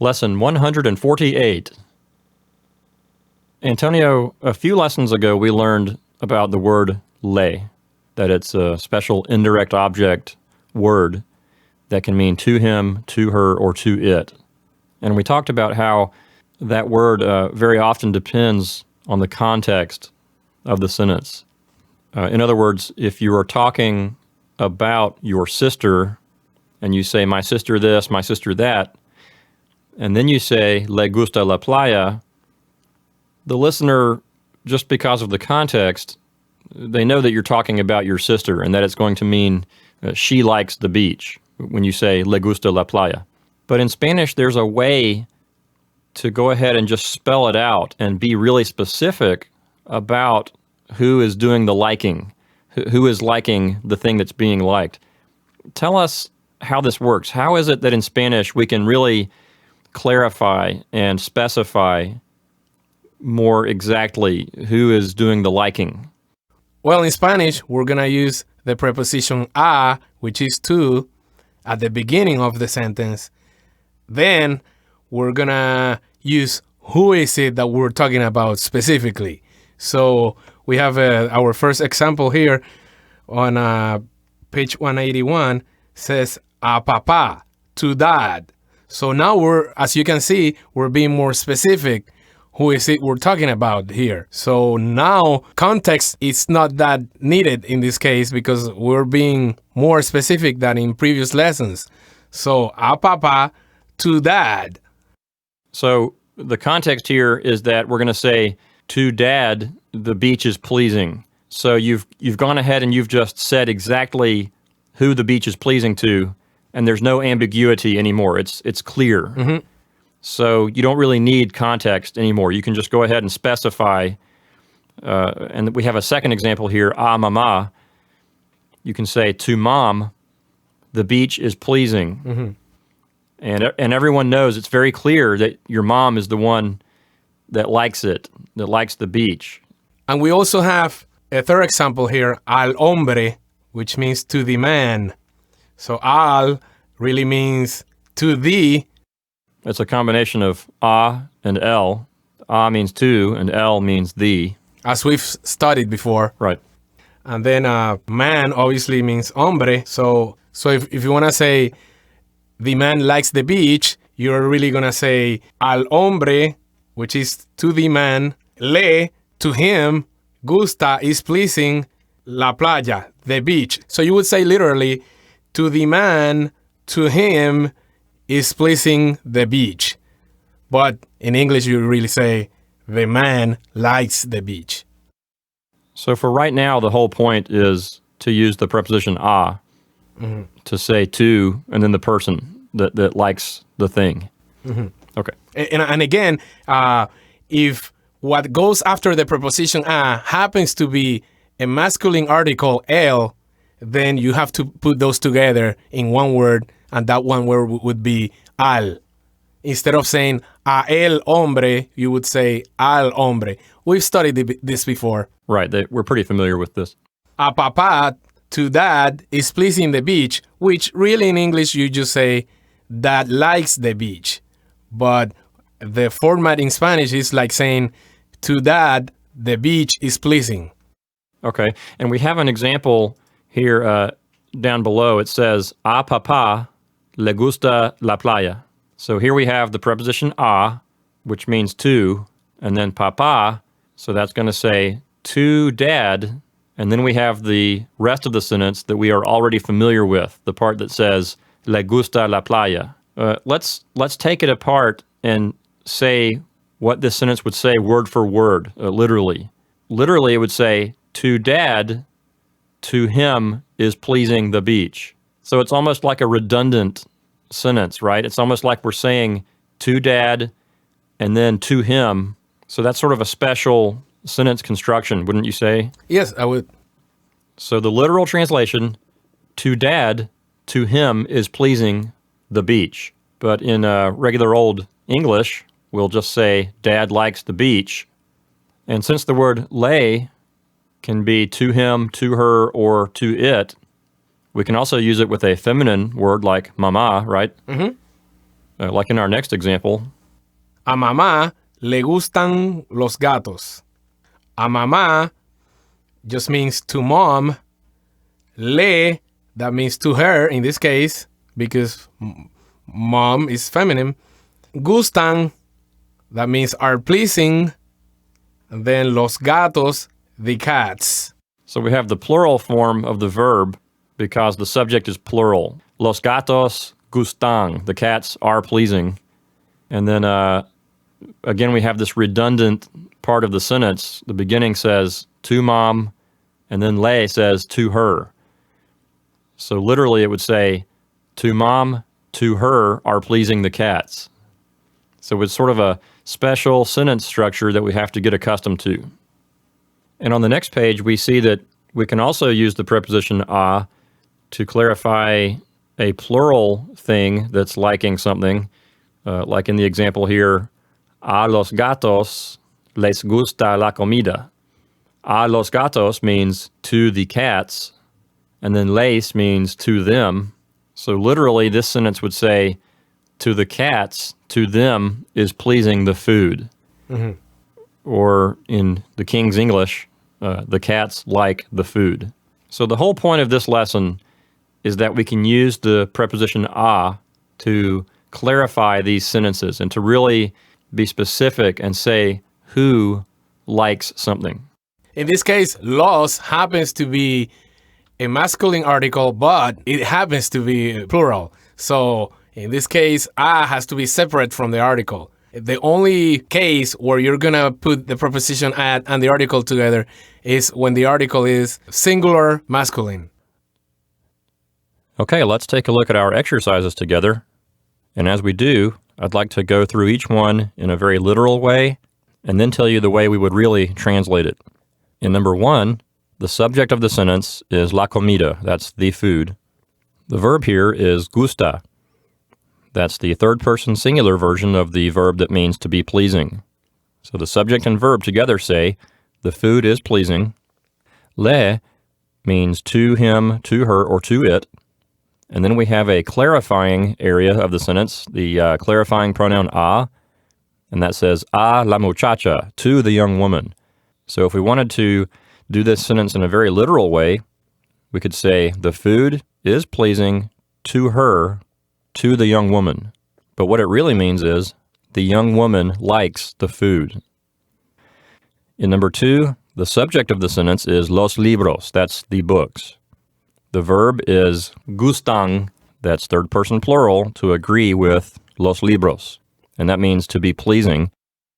Lesson 148. Antonio, a few lessons ago we learned about the word le, that it's a special indirect object word that can mean to him, to her, or to it. And we talked about how that word very often depends on the context of the sentence. In other words, if you are talking about your sister and you say, my sister this, my sister that, and then you say, le gusta la playa, the listener, just because of the context, they know that you're talking about your sister and that it's going to mean she likes the beach when you say le gusta la playa. But in Spanish, there's a way to go ahead and just spell it out and be really specific about who is doing the liking, who is liking the thing that's being liked. Tell us how this works. How is it that in Spanish we can really clarify and specify more exactly who is doing the liking? Well, in Spanish, we're going to use the preposition a, which is to, at the beginning of the sentence. Then we're going to use who is it that we're talking about specifically. So we have our first example here on page 181 says a papá, to dad. So now as you can see, we're being more specific. Who is it we're talking about here? So now context is not that needed in this case because we're being more specific than in previous lessons. So a papá, to dad. So the context here is that we're going to say, to dad, the beach is pleasing. So you've gone ahead and you've just said exactly who the beach is pleasing to, and there's no ambiguity anymore. It's clear. Mm-hmm. So you don't really need context anymore. You can just go ahead and specify. And we have a second example here, a mamá. You can say, to mom, the beach is pleasing. Mm-hmm. And everyone knows it's very clear that your mom is the one that likes it, that likes the beach. And we also have a third example here, al hombre, which means to the man. So al really means to the. It's a combination of a and el. A means to, and el means the. As we've studied before. Right. And then man obviously means hombre. So if you want to say the man likes the beach, you're really going to say al hombre, which is to the man, le, to him, gusta is pleasing, la playa, the beach. So you would say literally, to the man, to him, is pleasing the beach. But in English, you really say, the man likes the beach. So for right now, the whole point is to use the preposition a, Mm-hmm. to say to, and then the person that likes the thing. Mm-hmm. Okay. And again, if what goes after the preposition a happens to be a masculine article, el, then you have to put those together in one word, and that one word would be al. Instead of saying a el hombre, you would say al hombre. We've studied this before. Right. We're pretty familiar with this. A papá, to dad, is pleasing the beach, which really in English you just say dad likes the beach. But the format in Spanish is like saying to dad, the beach is pleasing. Okay. And we have an example here down below. It says, a papá le gusta la playa. So here we have the preposition a, which means to, and then papá, so that's going to say to dad, and then we have the rest of the sentence that we are already familiar with, the part that says le gusta la playa. Let's take it apart and say what this sentence would say word for word, literally. Literally, it would say, to dad, to him is pleasing the beach. So it's almost like a redundant sentence, right? It's almost like we're saying to dad and then to him. So that's sort of a special sentence construction, wouldn't you say? Yes, I would. So the literal translation, to dad, to him is pleasing the beach. But in regular old English, we'll just say dad likes the beach. And since the word le can be to him, to her, or to it, we can also use it with a feminine word like mama, right? Mm-hmm. Like in our next example, A mamá le gustan los gatos. A mamá just means to mom. Le, that means to her in this case, because mom is feminine. Gustan, that means are pleasing. And then los gatos, the cats. so we have the plural form of the verb because the subject is plural. Los gatos gustan, the cats are pleasing. And then again, we have this redundant part of the sentence. The beginning says to mom, and then le says to her. So literally it would say to mom, to her are pleasing the cats. So it's sort of a special sentence structure that we have to get accustomed to. And on the next page, we see that we can also use the preposition a to clarify a plural thing that's liking something. Like in the example here, a los gatos les gusta la comida. A los gatos means to the cats, and then les means to them. So literally this sentence would say, to the cats, to them is pleasing the food. Mm-hmm. Or in the King's English, the cats like the food. So the whole point of this lesson is that we can use the preposition a to clarify these sentences and to really be specific and say who likes something. In this case, los happens to be a masculine article, but it happens to be plural. So in this case, a has to be separate from the article. The only case where you're going to put the preposition at and the article together is when the article is singular masculine. Okay, let's take a look at our exercises together. And as we do, I'd like to go through each one in a very literal way and then tell you the way we would really translate it. In number 1, the subject of the sentence is la comida, that's the food. The verb here is gusta. That's the third-person singular version of the verb that means to be pleasing. So the subject and verb together say, the food is pleasing. Le means to him, to her, or to it. And then we have a clarifying area of the sentence, the clarifying pronoun a, and that says a la muchacha, to the young woman. So if we wanted to do this sentence in a very literal way, we could say the food is pleasing to her, to the young woman. But what it really means is the young woman likes the food. In number 2, the subject of the sentence is los libros, that's the books. The verb is gustan, that's third person plural, to agree with los libros, and that means to be pleasing.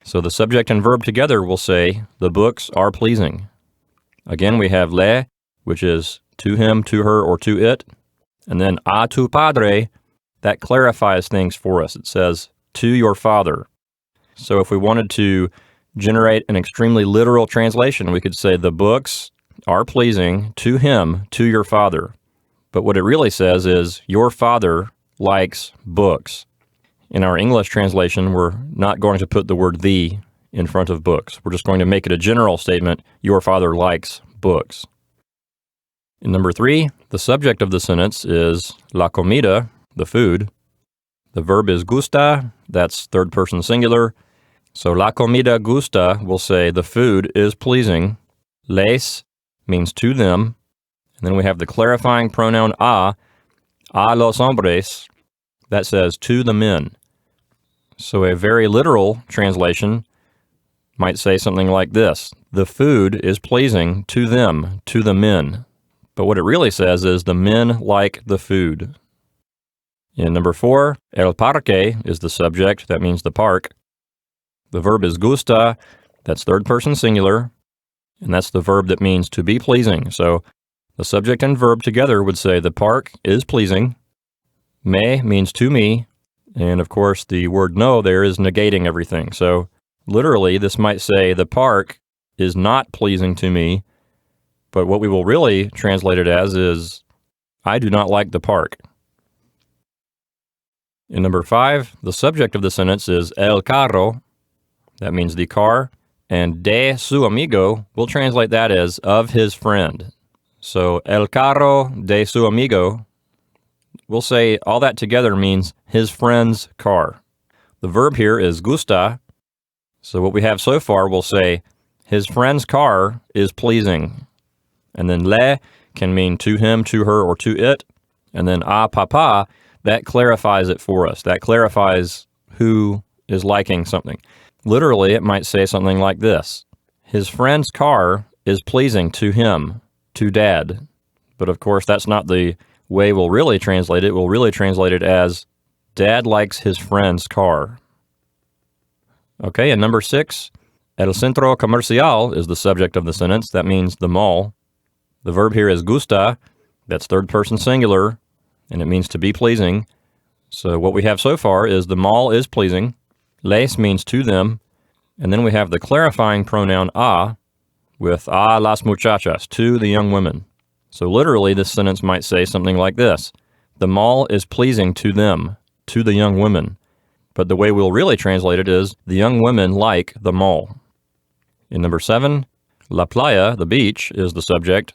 So the subject and verb together will say the books are pleasing. Again, we have le, which is to him, to her, or to it, and then a tu padre, that clarifies things for us. It says to your father. So if we wanted to generate an extremely literal translation, we could say the books are pleasing to him, to your father. But what it really says is your father likes books. In our English translation, we're not going to put the word the in front of books. We're just going to make it a general statement, your father likes books. In number 3, the subject of the sentence is la comida, the food. The verb is gusta, that's third person singular. So la comida gusta will say the food is pleasing. Les means to them. And then we have the clarifying pronoun a los hombres, that says to the men. So a very literal translation might say something like this: the food is pleasing to them, to the men. But what it really says is the men like the food. In number 4, el parque is the subject, that means the park. The verb is gusta, that's third person singular, and that's the verb that means to be pleasing. So the subject and verb together would say the park is pleasing. Me means to me, and of course the word no there is negating everything. So literally this might say the park is not pleasing to me, but what we will really translate it as is I do not like the park. In number 5, the subject of the sentence is el carro, that means the car, and de su amigo, we'll translate that as of his friend. So el carro de su amigo we'll say all that together means his friend's car. The verb here is gusta. So what we have so far, we'll say his friend's car is pleasing. And then le can mean to him, to her, or to it. And then a papa, that clarifies it for us. That clarifies who is liking something. Literally, it might say something like this. His friend's car is pleasing to him, to dad. But of course, that's not the way we'll really translate it. We'll really translate it as dad likes his friend's car. Okay, and number 6, el centro comercial is the subject of the sentence. That means the mall. The verb here is gusta. That's third person singular, and it means to be pleasing. So what we have so far is the mall is pleasing. Les means to them. And then we have the clarifying pronoun a with a las muchachas, to the young women. So literally, this sentence might say something like this. The mall is pleasing to them, to the young women. But the way we'll really translate it is the young women like the mall. In number 7, la playa, the beach, is the subject.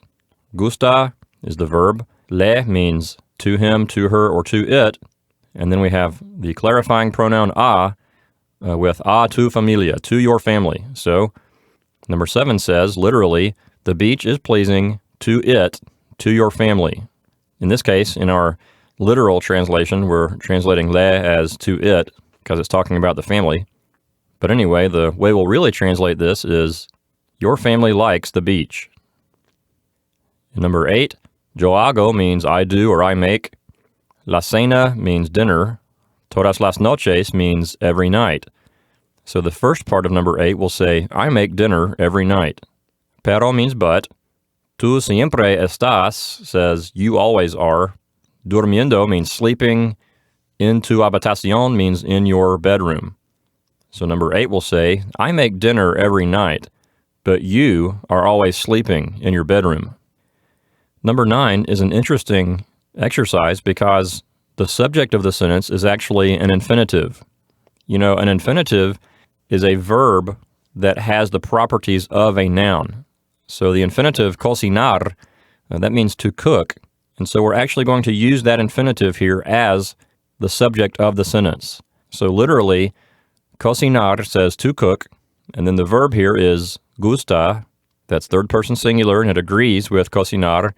Gusta is the verb. Le means to him, to her, or to it. And then we have the clarifying pronoun a with a tu familia, to your family. So number 7 says, literally, the beach is pleasing to it, to your family. In this case, in our literal translation, we're translating le as to it because it's talking about the family. But anyway, the way we'll really translate this is your family likes the beach. In number 8, yo hago means I do or I make. La cena means dinner. Todas las noches means every night. So the first part of number 8 will say, I make dinner every night. Pero means but. Tú siempre estás says you always are. Durmiendo means sleeping. En tu habitación means in your bedroom. So number 8 will say, I make dinner every night, but you are always sleeping in your bedroom. Number 9 is an interesting exercise because the subject of the sentence is actually an infinitive. You know, an infinitive is a verb that has the properties of a noun. So the infinitive cocinar, that means to cook. And so we're actually going to use that infinitive here as the subject of the sentence. So literally, cocinar says to cook, and then the verb here is gusta. That's third person singular, and it agrees with cocinar.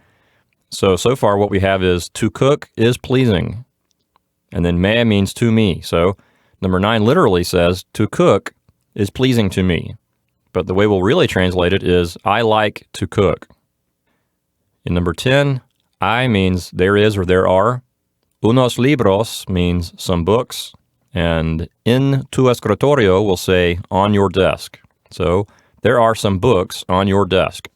So far what we have is to cook is pleasing. And then me means to me. So number 9 literally says to cook is pleasing to me. But the way we'll really translate it is I like to cook. In number 10, I means there is or there are. Unos libros means some books. And en tu escritorio will say on your desk. So there are some books on your desk.